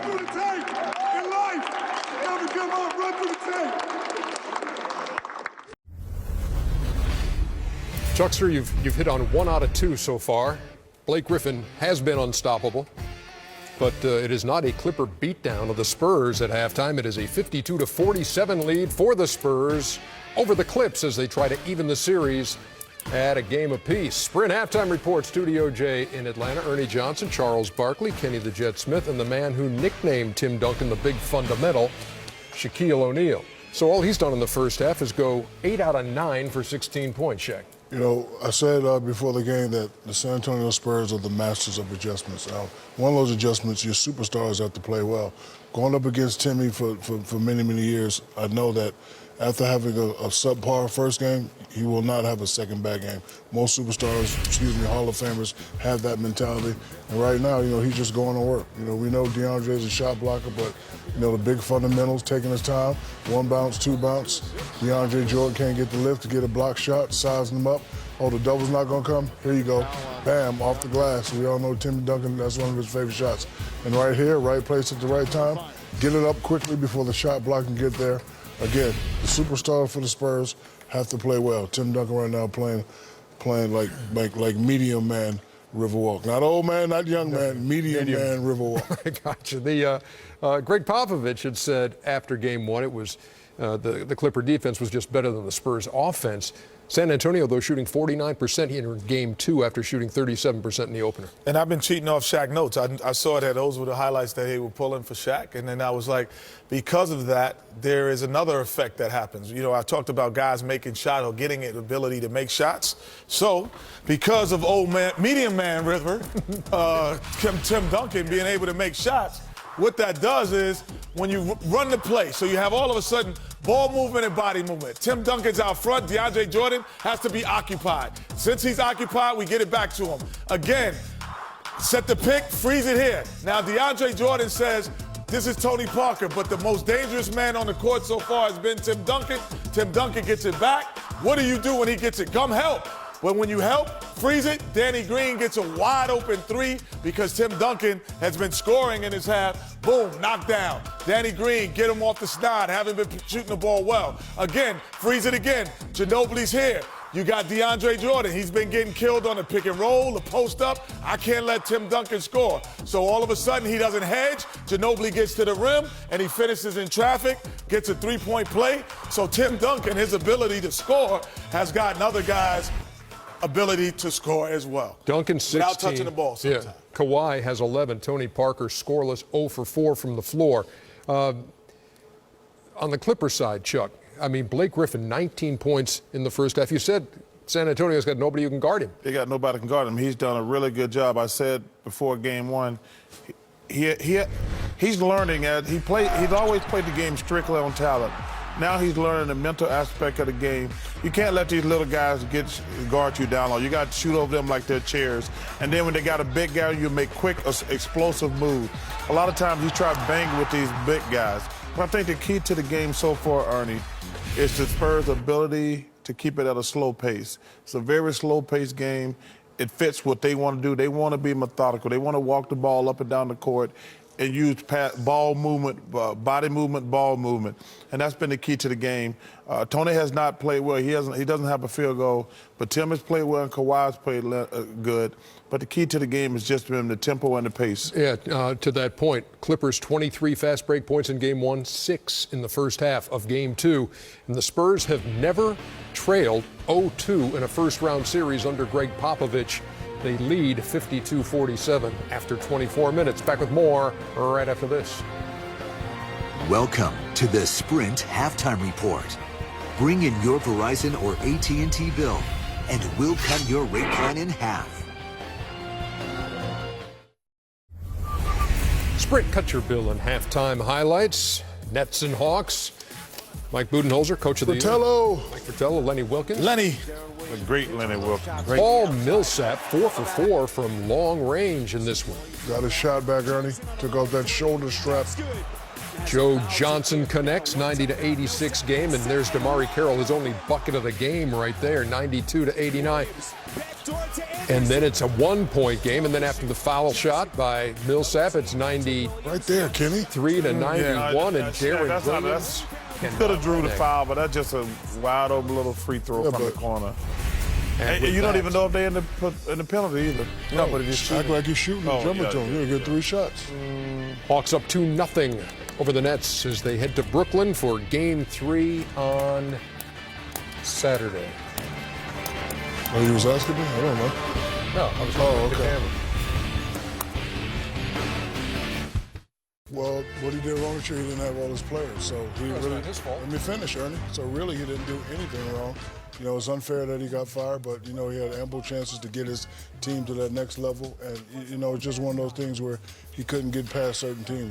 run through the tape. In life, never give up, run through the tape. Chuckster, you've hit on 1 out of 2 so far. Blake Griffin has been unstoppable, but it is not a Clipper beatdown of the Spurs at halftime. It is a 52-47 lead for the Spurs over the Clips as they try to even the series at a game apiece. Sprint halftime report, Studio J in Atlanta. Ernie Johnson, Charles Barkley, Kenny the Jet Smith, and the man who nicknamed Tim Duncan the Big Fundamental, Shaquille O'Neal. So all he's done in the first half is go 8 out of 9 for 16 points, Shaq. You know, I said before the game that the San Antonio Spurs are the masters of adjustments. One of those adjustments, your superstars have to play well. Going up against Timmy for many, many years, I know that after having a subpar first game, he will not have a second bad game. Most superstars, Hall of Famers, have that mentality. And right now, he's just going to work. We know DeAndre's a shot blocker, but, the big fundamentals, taking his time, 1 bounce, 2 bounce. DeAndre Jordan can't get the lift to get a block shot, sizing him up. Oh, the double's not going to come? Here you go. Bam, off the glass. We all know Tim Duncan, that's one of his favorite shots. And right here, right place at the right time, get it up quickly before the shot block can get there. Again, the superstar for the Spurs have to play well. Tim Duncan right now playing like medium man Riverwalk. Not old man, not young man, medium man Riverwalk. I gotcha. Greg Popovich had said after game 1 it was the Clipper defense was just better than the Spurs offense. San Antonio, though, shooting 49% in game 2 after shooting 37% in the opener. And I've been cheating off Shaq notes. I saw that those were the highlights that they were pulling for Shaq. And then I was like, because of that, there is another effect that happens. I talked about guys making shots or getting the ability to make shots. So because of old man, medium man River, Tim Duncan being able to make shots, what that does is when you run the play, so you have all of a sudden ball movement and body movement. Tim Duncan's out front. DeAndre Jordan has to be occupied. Since he's occupied, we get it back to him. Again, set the pick, freeze it here. Now DeAndre Jordan says, this is Tony Parker, but the most dangerous man on the court so far has been Tim Duncan. Tim Duncan gets it back. What do you do when he gets it? Come help. But when you help, freeze it, Danny Green gets a wide open 3 because Tim Duncan has been scoring in his half. Boom, knocked down. Danny Green, get him off the snide, haven't been shooting the ball well. Again, freeze it again. Ginobili's here. You got DeAndre Jordan. He's been getting killed on the pick and roll, the post up. I can't let Tim Duncan score. So all of a sudden he doesn't hedge. Ginobili gets to the rim and he finishes in traffic, gets a 3-point play. So Tim Duncan, his ability to score has gotten other guys ability to score as well. Duncan 16. Without touching the ball sometimes. Yeah. Kawhi has 11. Tony Parker scoreless 0 for 4 from the floor. On the Clippers side, Chuck, Blake Griffin, 19 points in the first half. You said San Antonio's got nobody who can guard him. They got nobody who can guard him. He's done a really good job. I said before game 1, he's learning. He's always played the game strictly on talent. Now he's learning the mental aspect of the game. You can't let these little guys guard you down low. You got to shoot over them like they're chairs. And then when they got a big guy, you make quick, explosive moves. A lot of times you try to bang with these big guys. But I think the key to the game so far, Ernie, is the Spurs' ability to keep it at a slow pace. It's a very slow-paced game. It fits what they want to do. They want to be methodical. They want to walk the ball up and down the court and use ball movement, body movement, ball movement. And that's been the key to the game. Tony has not played well. He doesn't have a field goal, but Tim has played well and Kawhi's played good. But the key to the game has just been the tempo and the pace. Yeah, to that point, Clippers 23 fast break points in game 1, 6 in the first half of game 2. And the Spurs have never trailed 0-2 in a first-round series under Greg Popovich. They lead 52-47 after 24 minutes. Back with more right after this. Welcome to the Sprint Halftime Report. Bring in your Verizon or AT&T bill, and we'll cut your rate plan in half. Sprint cut your bill in halftime highlights. Nets and Hawks. Mike Budenholzer, coach of the year. Fratello. Mike Fratello, Lenny Wilkins. Lenny. The great Lenny Wilkins. Paul Millsap, 4 for 4 from long range in this one. Got his shot back, Ernie. Took off that shoulder strap. Joe Johnson connects, 90-86 game, and there's DeMarre Carroll, his only bucket of the game right there, 92-89. And then it's a 1-point game, and then after the foul shot by Millsap, it's 93 Right there, Kenny. to 91, and Darren Williams could have drew the foul, but that's just a wide open little free throw from the corner. And you don't even know if they're in the penalty either. No, but if you act like you're shooting, jumper to him, you'll get 3 shots. Hawks up 2-0 over the Nets as they head to Brooklyn for Game 3 on Saturday. Oh, he was asking me? I don't know. No, I was looking at the camera. Well, what he did wrong this year, he didn't have all his players. So he That's really, not his fault. Let me finish, Ernie. So really, he didn't do anything wrong. You know, it's unfair that he got fired, but, you know, he had ample chances to get his team to that next level. And, you know, it's just one of those things where he couldn't get past certain teams.